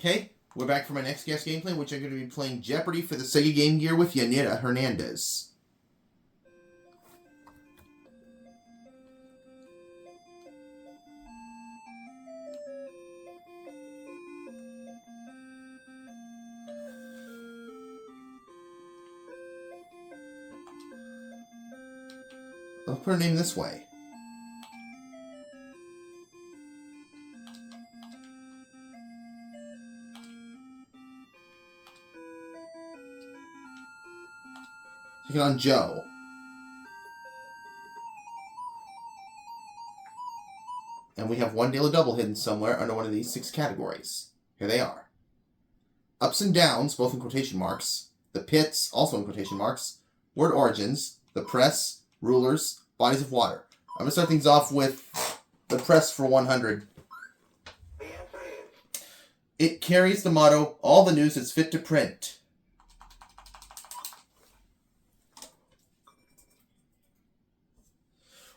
Okay, we're back for my next guest gameplay, which I'm going to be playing Jeopardy for the Sega Game Gear with Yanira Hernandez. I'll put her name this way. Taking on Joe. And we have one daily double hidden somewhere under one of these 6 categories. Here they are. Ups and downs, both in quotation marks. The pits, also in quotation marks. Word origins. The press. Rulers. Bodies of water. I'm going to start things off with the press for 100. The answer is... It carries the motto, all the news is fit to print.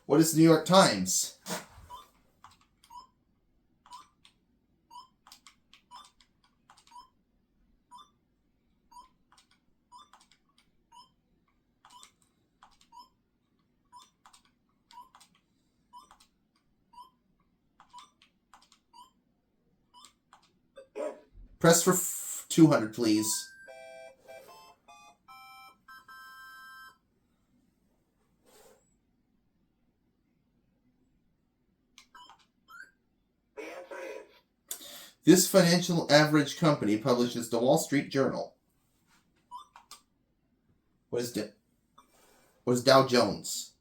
What is the New York Times? Yes. Press for 200, please. The answer is... This financial average company publishes the Wall Street Journal. What is Dow Jones?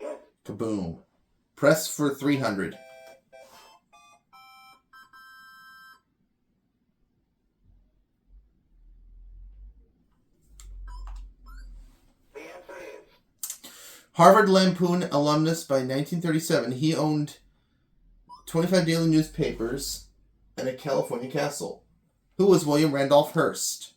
Yes. Kaboom. Press for 300. The answer is... Harvard Lampoon alumnus by 1937. He owned 25 daily newspapers and a California castle. Who was William Randolph Hearst?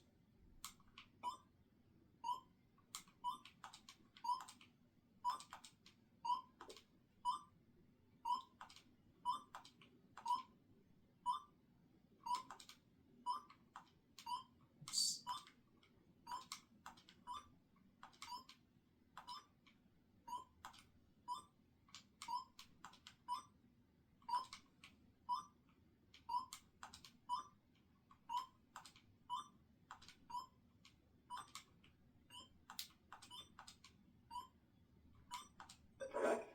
Correct.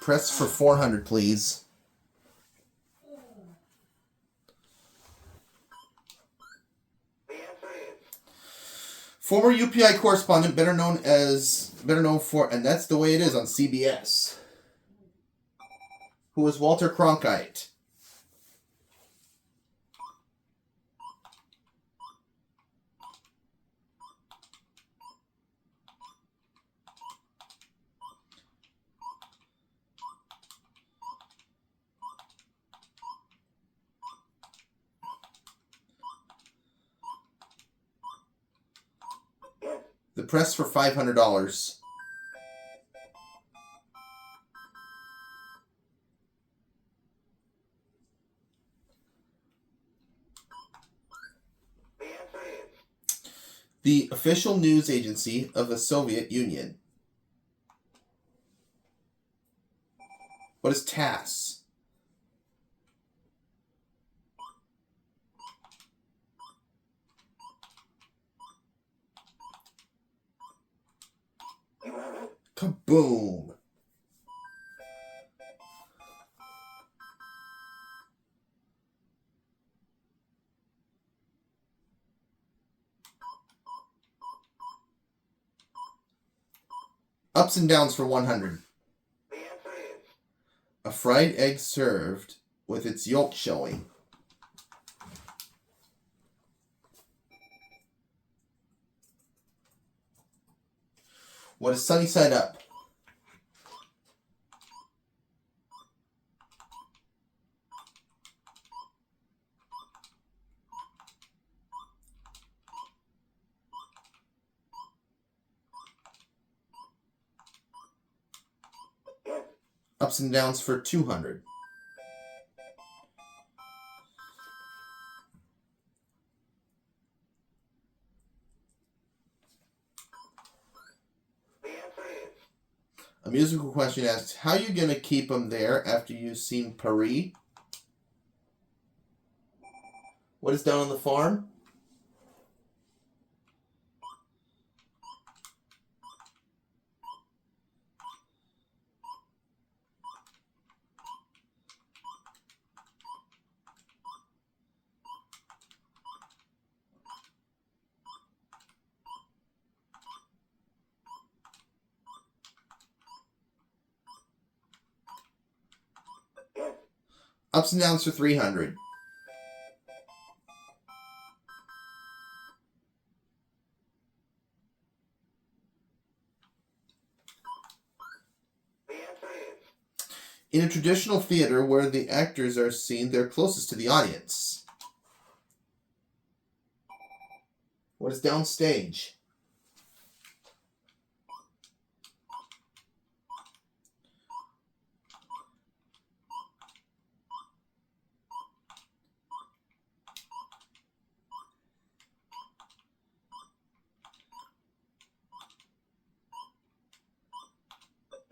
Press for 400, please. The answer is... Former UPI correspondent, better known for, and that's the way it is on CBS. Who is Walter Cronkite? Yes. The press for $500. The answer is... The official news agency of the Soviet Union. What is TASS? You have it. Kaboom! Ups and downs for 100. The answer is... A fried egg served with its yolk showing. What is sunny side up? Ups and downs for 200. The answer is A musical question asks, how you going to keep them there after you've seen Paris? What is down on the farm? yes. Ups and downs for 300. The answer is In a traditional theater where the actors are seen, they're closest to the audience. What is downstage?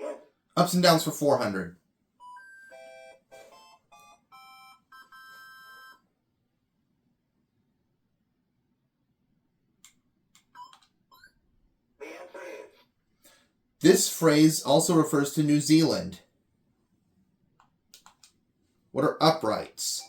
yes. Ups and downs for 400. The answer is This phrase also refers to New Zealand. What are uprights?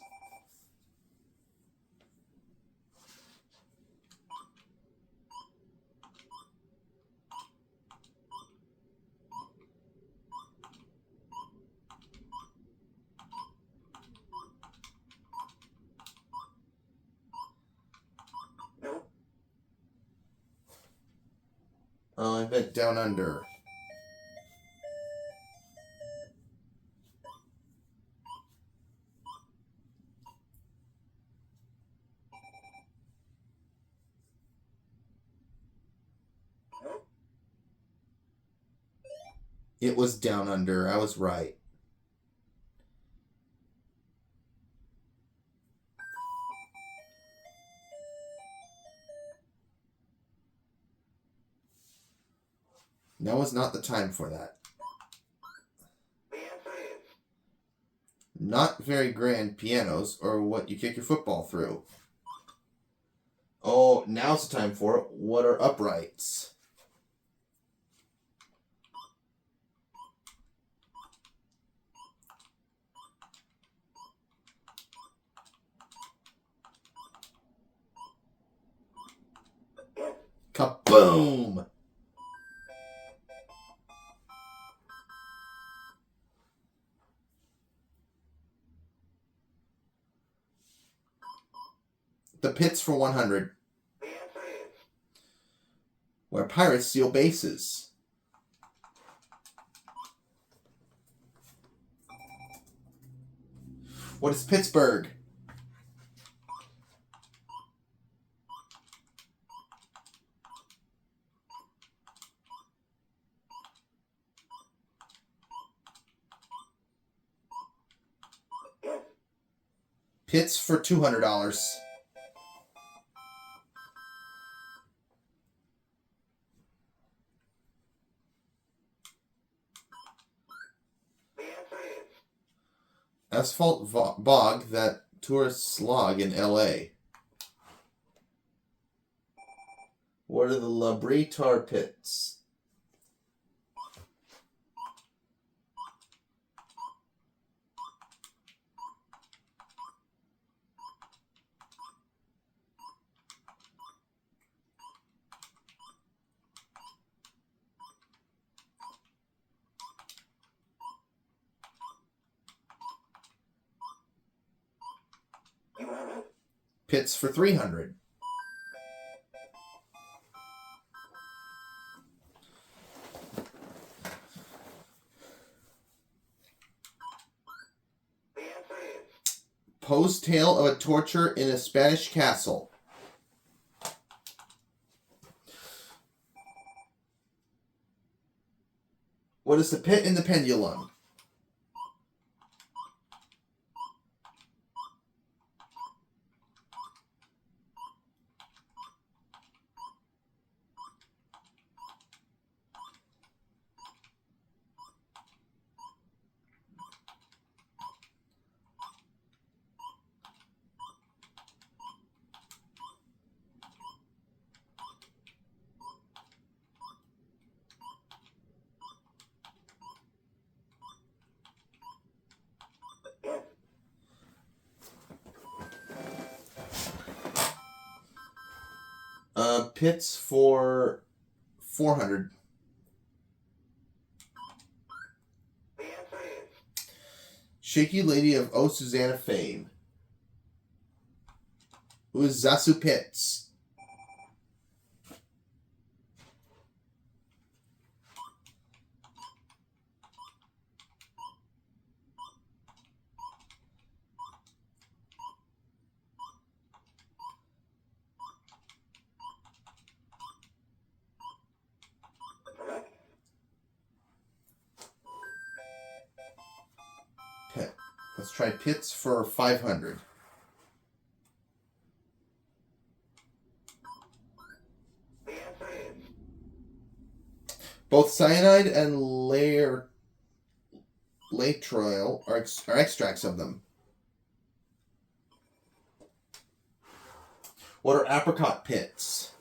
no. I bet down under. Nope. It was down under. I was right. Now is not the time for that. The answer is Not very grand pianos or what you kick your football through. Oh, now's the time for it. What are uprights? yes. Kaboom! The pits for 100. The answer is Where pirates steal bases. What is Pittsburgh? yes. Pits for $200. The answer is Asphalt bog that tourists log in LA. What are the Labrie tar pits? you have it. Pits for 300. The answer is Poe's tale of a torture in a Spanish castle. What is the pit in the pendulum? Pits for 400. The answer is Shaky Lady of O Susanna fame. Who is Zasu Pitts? correct. Pitt. Let's try Pitts for 500. The answer is Both cyanide and laetrile are extracts of them. What are apricot pits?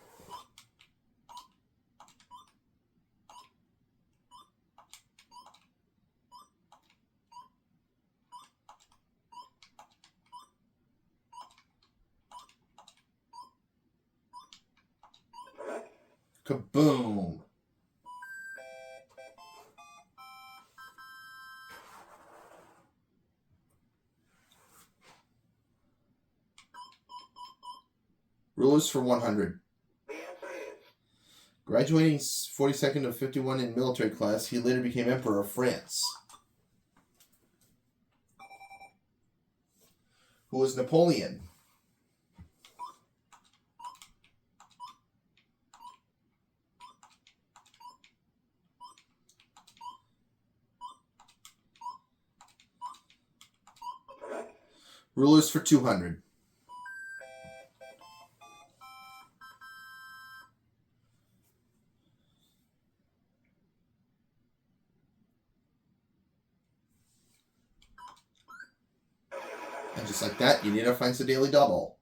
correct. Kaboom! Rulers for 100. The answer is Graduating 42nd of 51 in military class, he later became Emperor of France. Who was Napoleon? correct. Rulers for 200. And just like that, Yanira finds the daily double.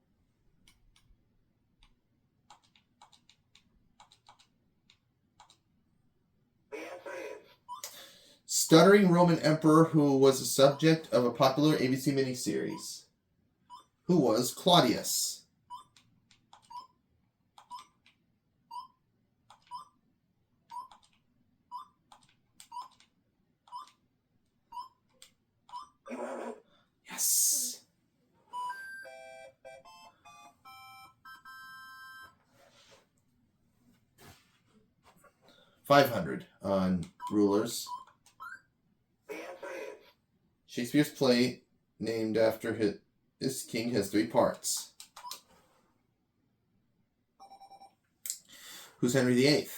The answer is Stuttering Roman emperor who was a subject of a popular ABC miniseries. Who was Claudius? you have it. Yes. $500 on rulers. The answer is Shakespeare's play, named after his king, has 3 parts. Who's Henry VIII?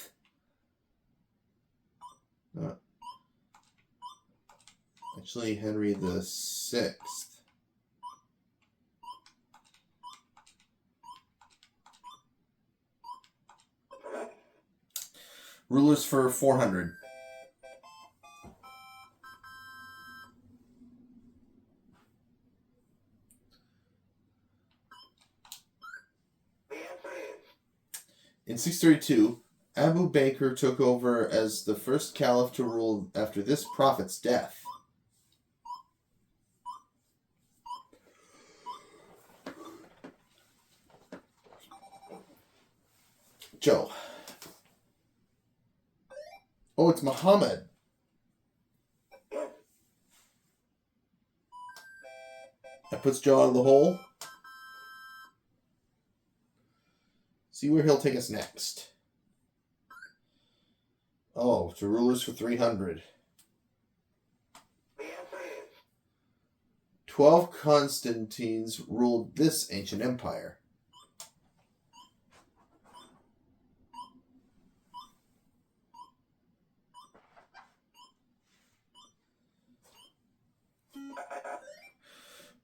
Actually, Henry the Sixth. correct. Rulers for 400. The answer is In 632, Abu Bakr took over as the first caliph to rule after this prophet's death. Joe. Oh, it's Muhammad. yes. That puts Joe out of the hole. See where he'll take us next. Oh, to rulers for 300. The answer is 12 Constantines ruled this ancient empire.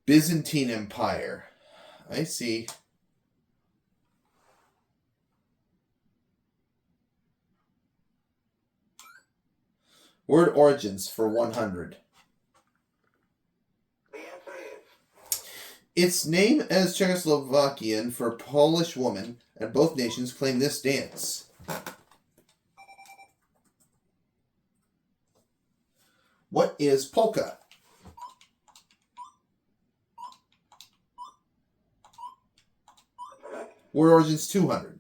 Byzantine Empire. I see. Word origins for 100. the answer is Its name as Czechoslovakian for Polish woman, and both nations claim this dance. What is polka? correct. Word origins 200.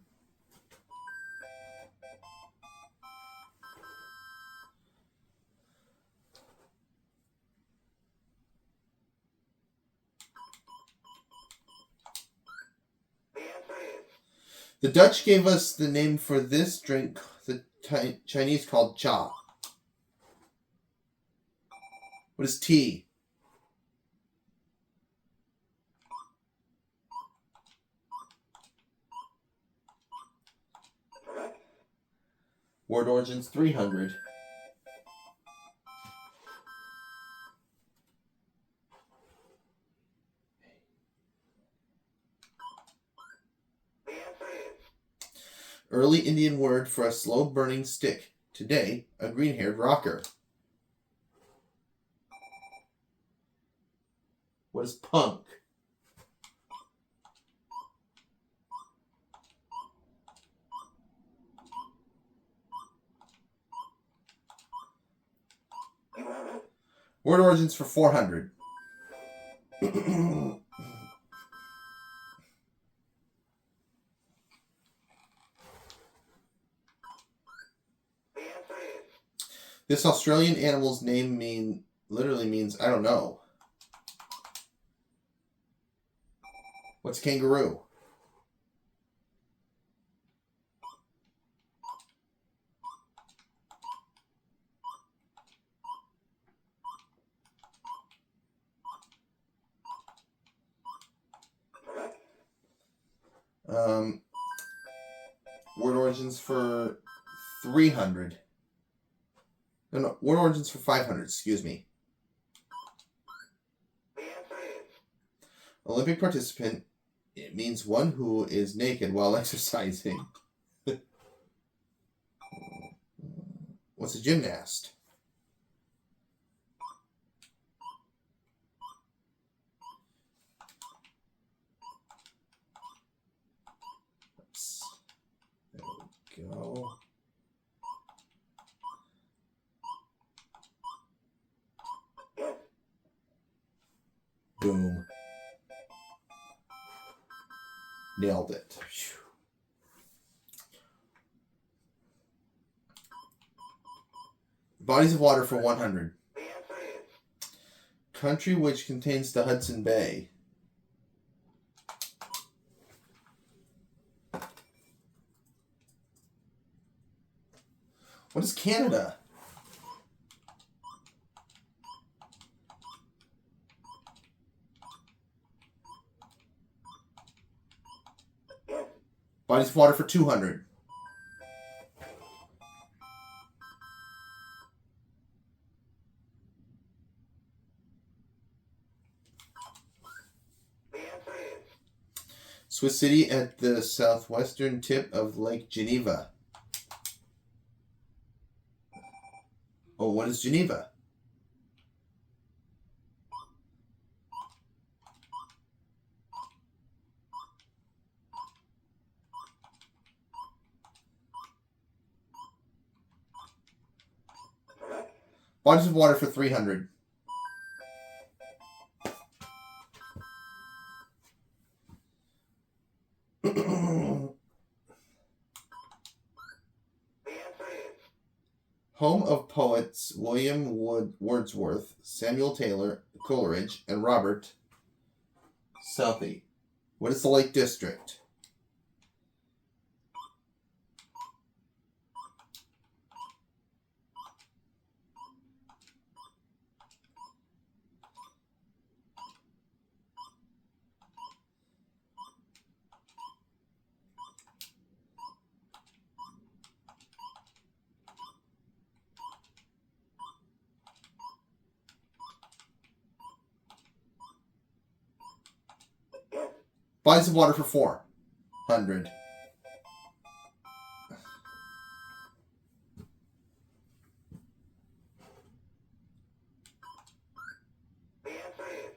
The Dutch gave us the name for this drink the Chinese called cha. What is tea? Correct. Word origins 300. The answer is Early Indian word for a slow-burning stick. Today, a green-haired rocker. What is punk? you have it. Word origins for 400. The answer is This Australian animal's name literally means I don't know. What's kangaroo? correct. Word origins for 300. No, word origins for 500, excuse me. The answer is Olympic participant, it means one who is naked while exercising. What's a gymnast? Oops. There we go. yes. Boom. Nailed it. Phew. Bodies of water for 100. The answer is Country which contains the Hudson Bay. What is Canada? yes. Bodies of water for 200. The answer is Swiss city at the southwestern tip of Lake Geneva. Oh, what is Geneva? correct. Bodies of water for 300. The answer is Home of poets William Wordsworth, Samuel Taylor Coleridge, and Robert Southey. What is the Lake District? yes. Bodies of water for 400. The answer is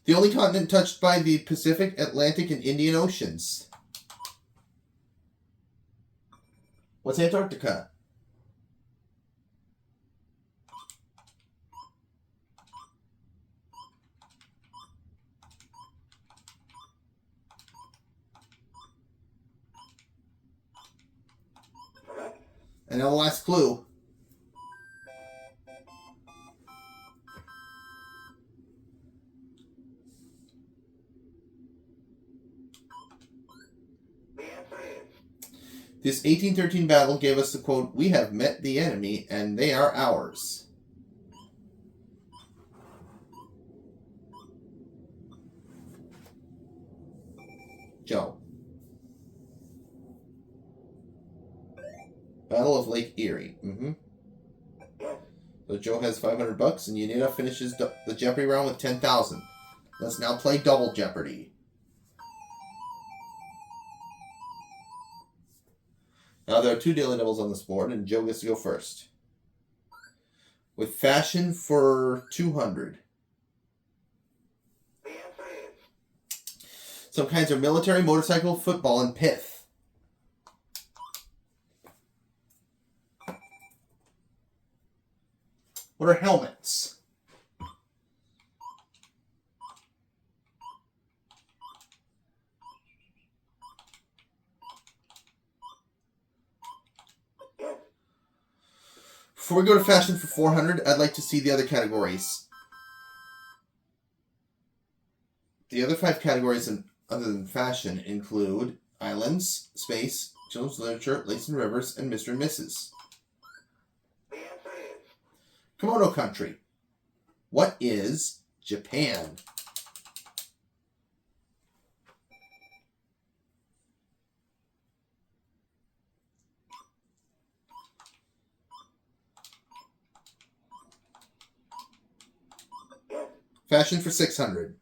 The only continent touched by the Pacific, Atlantic, and Indian Oceans. What's Antarctica? correct. And now the last clue. The answer This 1813 battle gave us the quote, "We have met the enemy, and they are ours." Joe. Battle of Lake Erie. Yes. So Joe has $500, and Yanira finishes the Jeopardy round with 10,000. Let's now play Double Jeopardy. Now there are 2 daily doubles on this board, and Joe gets to go first. With fashion for 200. The answer is Some kinds are military, motorcycle, football, and pith. What are helmets? yes. Before we go to fashion for 400, I'd like to see the other categories. The other 5 categories other than fashion include islands, space, children's literature, lakes and rivers, and Mr. and Mrs. The answer is Kimono country. What is Japan? yes. Fashion for 600.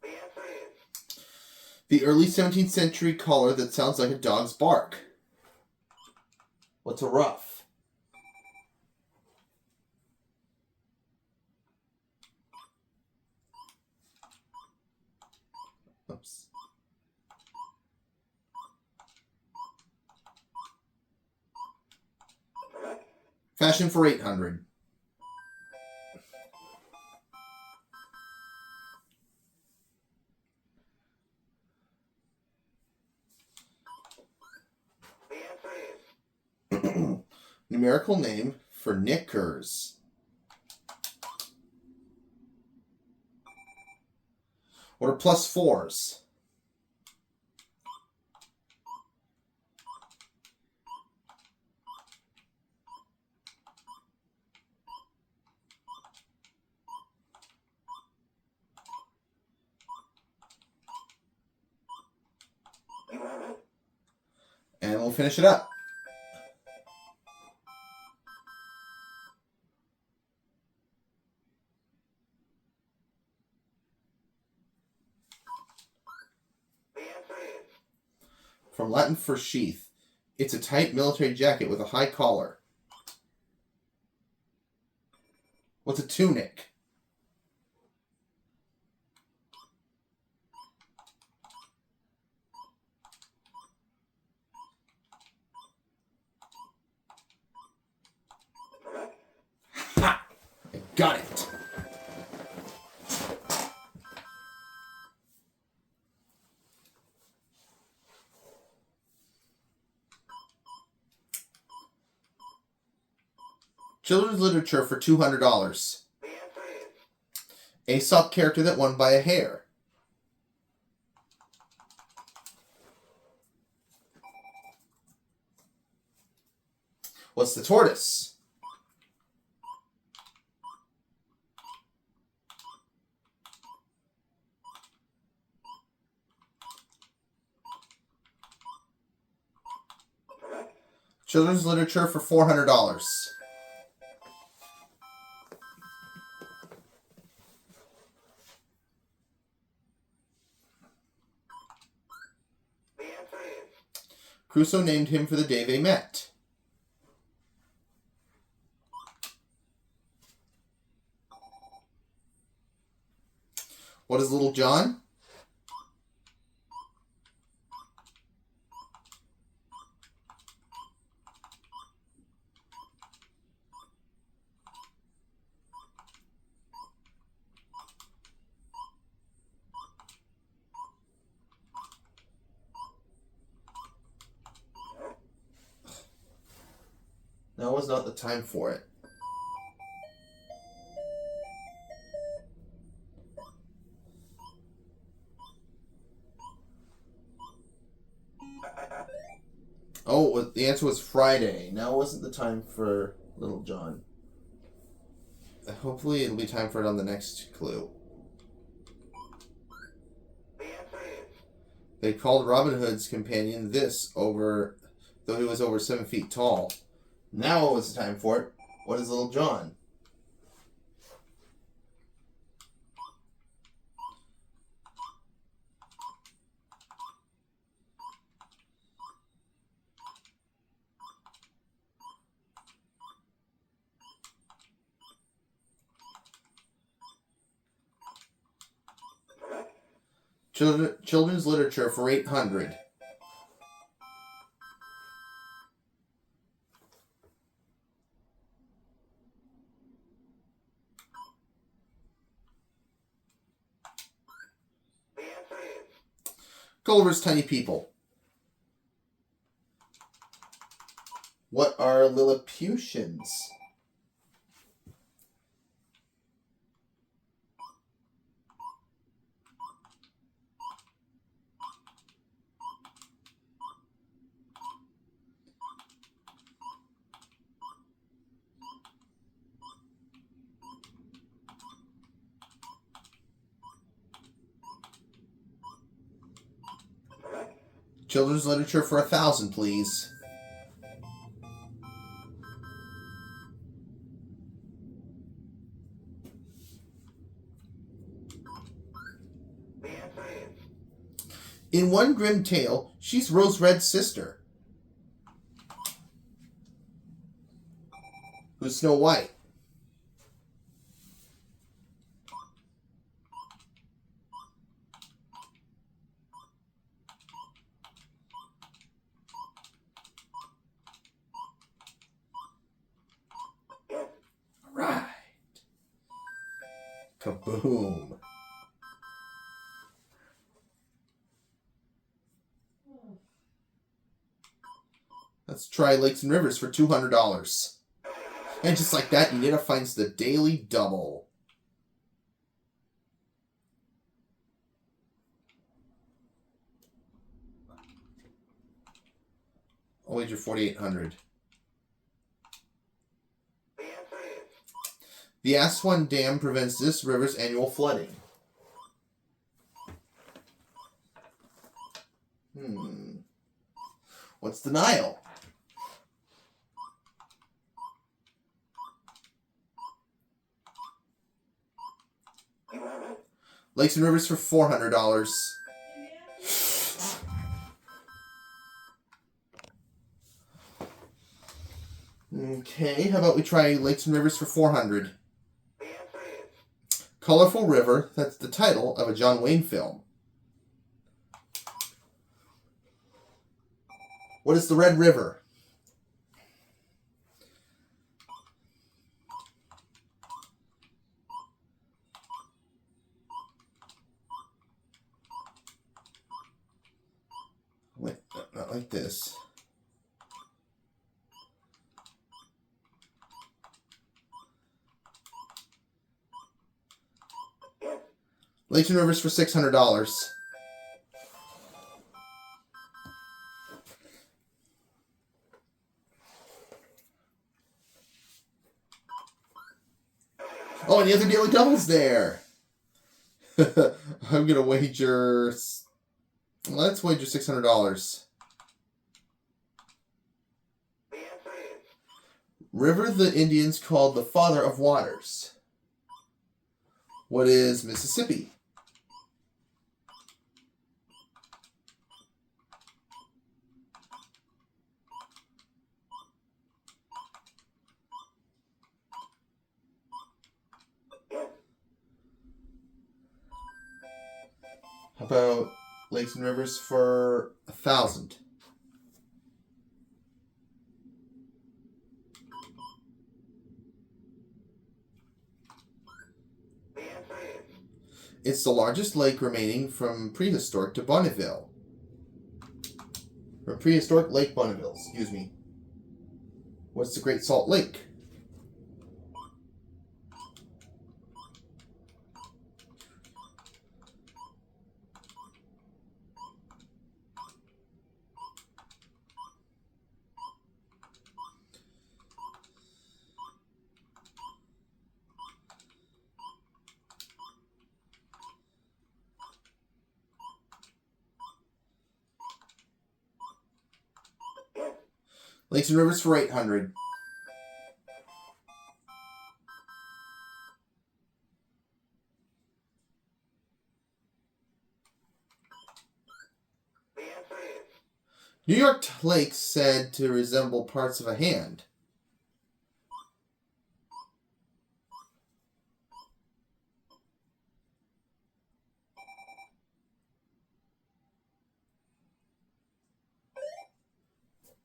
The answer is The early 17th century collar that sounds like a dog's bark. What's a ruff? Oops. correct. Fashion for 800. The answer is Numerical name for knickers. What are plus 4s? you have it. And we'll finish it up. The answer is From Latin for sheath. It's a tight military jacket with a high collar. What's a tunic? correct. Ha! I got it. Children's literature for $200. The answer is Aesop character that won by a hair. What's the tortoise? correct. Children's literature for $400. The answer is Crusoe named him for the day they met. What is Little John? Now was not the time for it. Oh, the answer was Friday. Now wasn't the time for Little John. Hopefully it'll be time for it on the next clue. The answer is They called Robin Hood's companion this over, though he was over 7 feet tall. Now was the time for it. What is Little John? correct. Children's literature for 800. The answer is Gulliver's Tiny People. What are Lilliputians? correct. Children's literature for 1,000, please. The answer is In one grim tale, she's Rose Red's sister. Who's Snow White? yes. Right. Kaboom. Let's try Lakes and Rivers for $200. And just like that, Yanira finds the daily double. I'll wager 4,800. The answer is The Aswan Dam prevents this river's annual flooding. What's the Nile? you have it. Lakes and Rivers for $400. Okay, how about we try Lakes and Rivers for 400? The answer is Colorful River, that's the title of a John Wayne film. What is the Red River? Wait, not like this. yes. Lakes and Rivers for $600. Oh, and the other daily double's there. I'm gonna wager. Let's wager $600. The answer is River the Indians called the Father of Waters. What is Mississippi? yes. How about Lakes and Rivers for 1,000? The answer is It's the largest lake remaining from prehistoric to Bonneville. From prehistoric Lake Bonneville, excuse me. What's the Great Salt Lake? Lakes and rivers for 800. The answer is New York lakes said to resemble parts of a hand.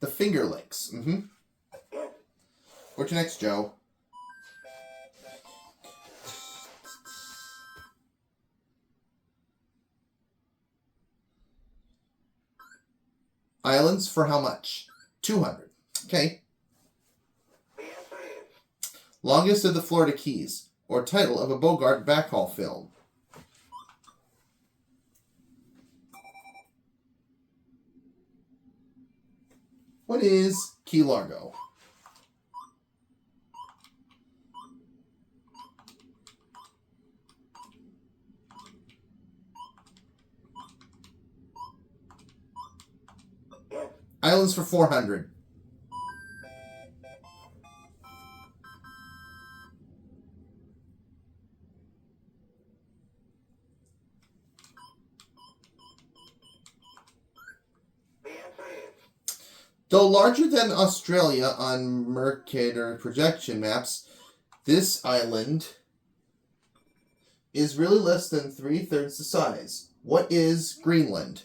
The Finger Lakes. yes. What's your next, Joe? Islands for how much? 200. Okay. The answer is Longest of the Florida Keys, or title of a Bogart Bacall film. What is Key Largo? yes. Islands for 400. The answer is Though larger than Australia on Mercator projection maps, this island is really less than 3/3 the size. What is Greenland?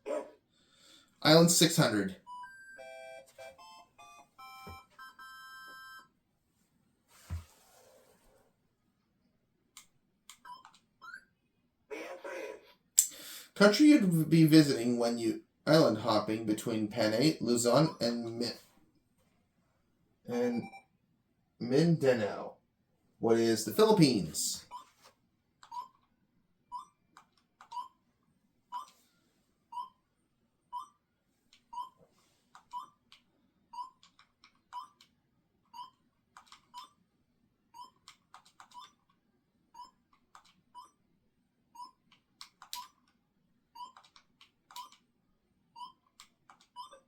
yes. Island 600. The answer is Country you'd be visiting when you island hopping between Panay, Luzon, and Mindanao. What is the Philippines?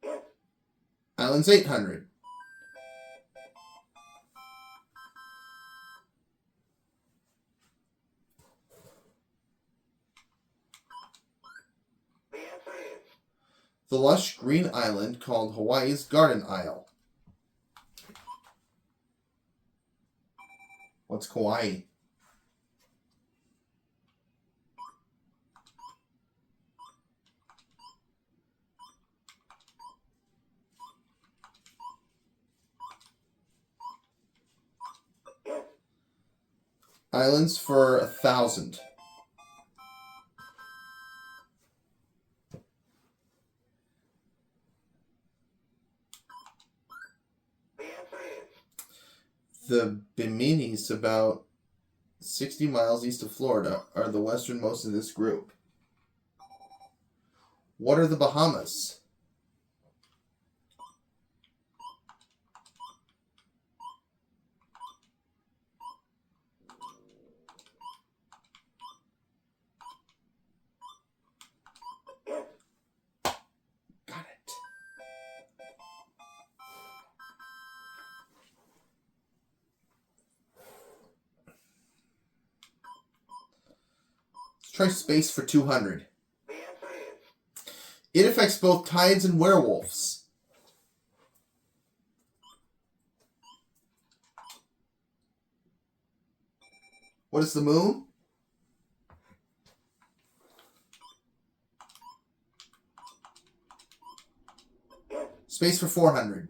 yes. Islands 800. The answer is The lush green island called Hawaii's Garden Isle. What's Kauai? yes. Islands for 1,000. The answer is The Biminis, about 60 miles east of Florida, are the westernmost of this group. What are the Bahamas? yes. Got it. Let's try space for 200. The answer is It affects both tides and werewolves. What is the moon? yes. Space for 400.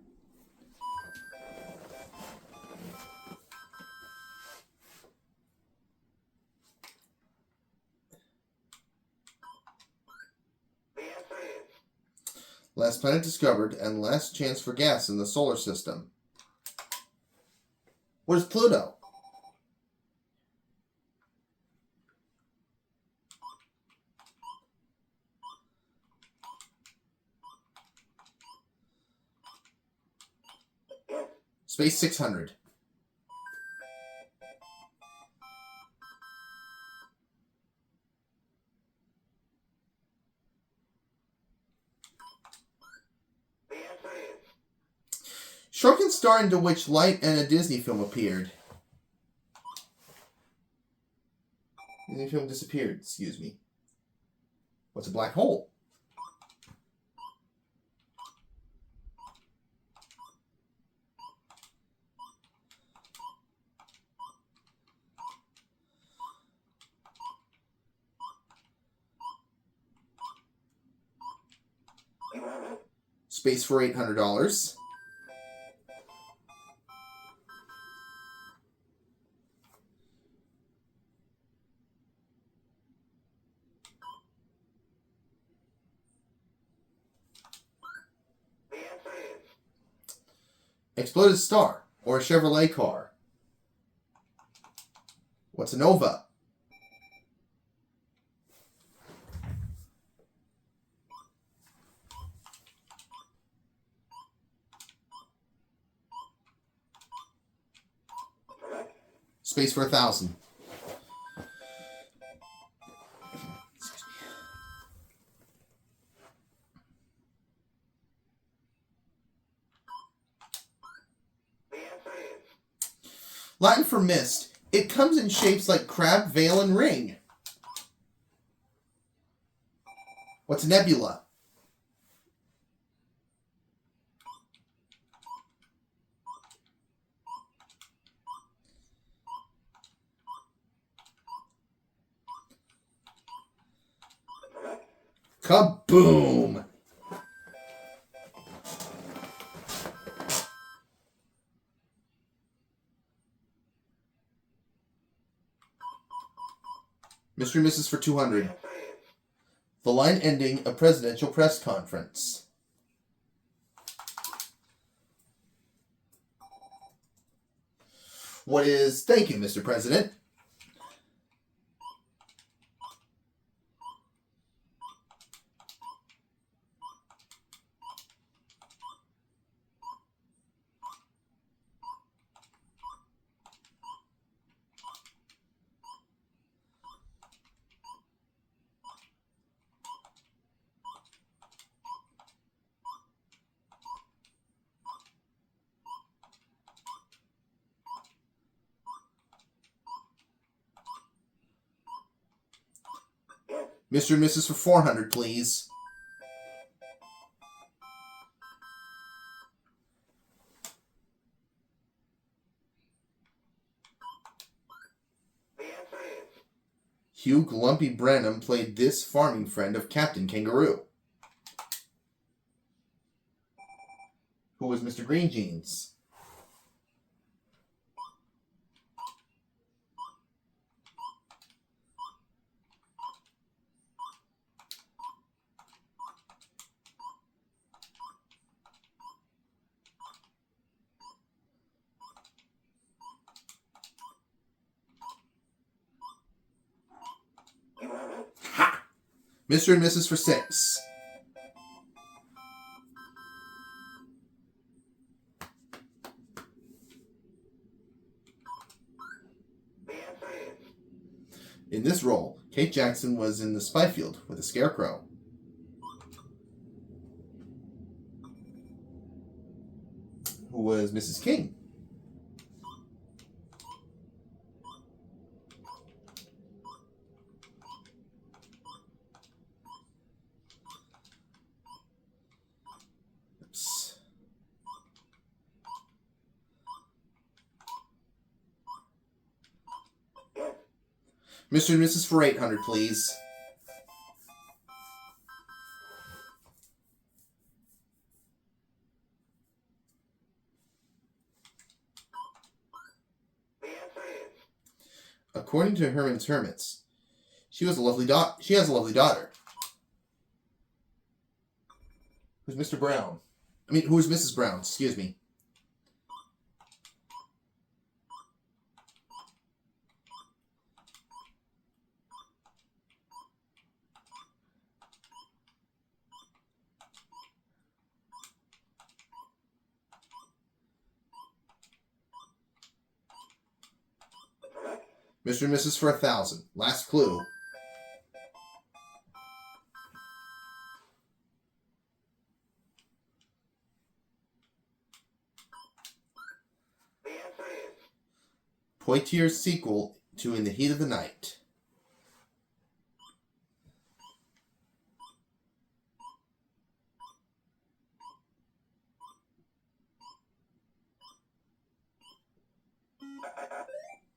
The answer is Last planet discovered and last chance for gas in the solar system. What is Pluto? yes. Space 600. Shrunken star into which light and a Disney film appeared. Disney film disappeared, excuse me. What's a black hole? You have it. Space for $800. The answer is Exploded star or a Chevrolet car. What's a nova? correct. Space for 1,000. The answer is Latin for mist. It comes in shapes like crab, veil, and ring. What's a nebula? correct. Kaboom! Mystery Misses for The 200. answer is The line ending a presidential press conference. What is thank you, Mr. President? yes. Mr. and Mrs. for 400, please. The answer is Hugh Lumpy Branham played this farming friend of Captain Kangaroo. Who was Mr. Green Jeans? you have it. Ha! Mr. and Mrs. for 6. The answer is In this role, Kate Jackson was in The Spy Field with a scarecrow. Who was Mrs. King? Oops. yes. Mr. and Mrs. for 800, please. The answer is According to Herman's Hermits, she has a lovely daughter. Who's Mr. Brown? Who's Mrs. Brown? Excuse me. correct. Mr. and Mrs. for 1,000. Last clue. Poitier's sequel to In the Heat of the Night.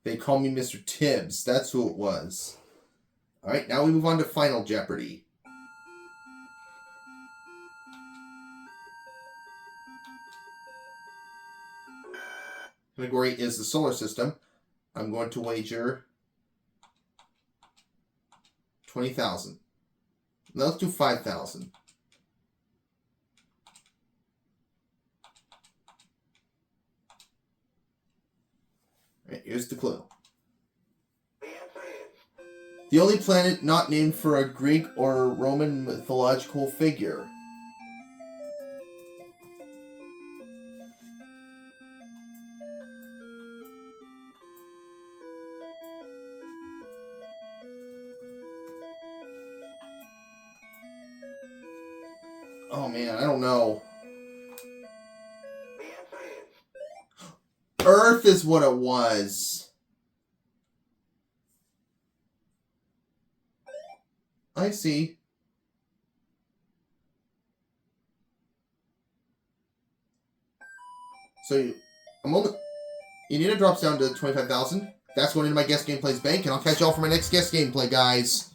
They Call Me Mr. Tibbs. That's who it was. Alright, now we move on to Final Jeopardy. Category is the solar system. I'm going to wager 20,000. Now let's do 5,000. Alright, here's the clue. The answer is The only planet not named for a Greek or Roman mythological figure. Oh man, I don't know. the answer is Earth is what it was. I see. So, a moment. Yanira drops down to 25,000. That's going into my guest gameplay's bank, and I'll catch y'all for my next guest gameplay, guys.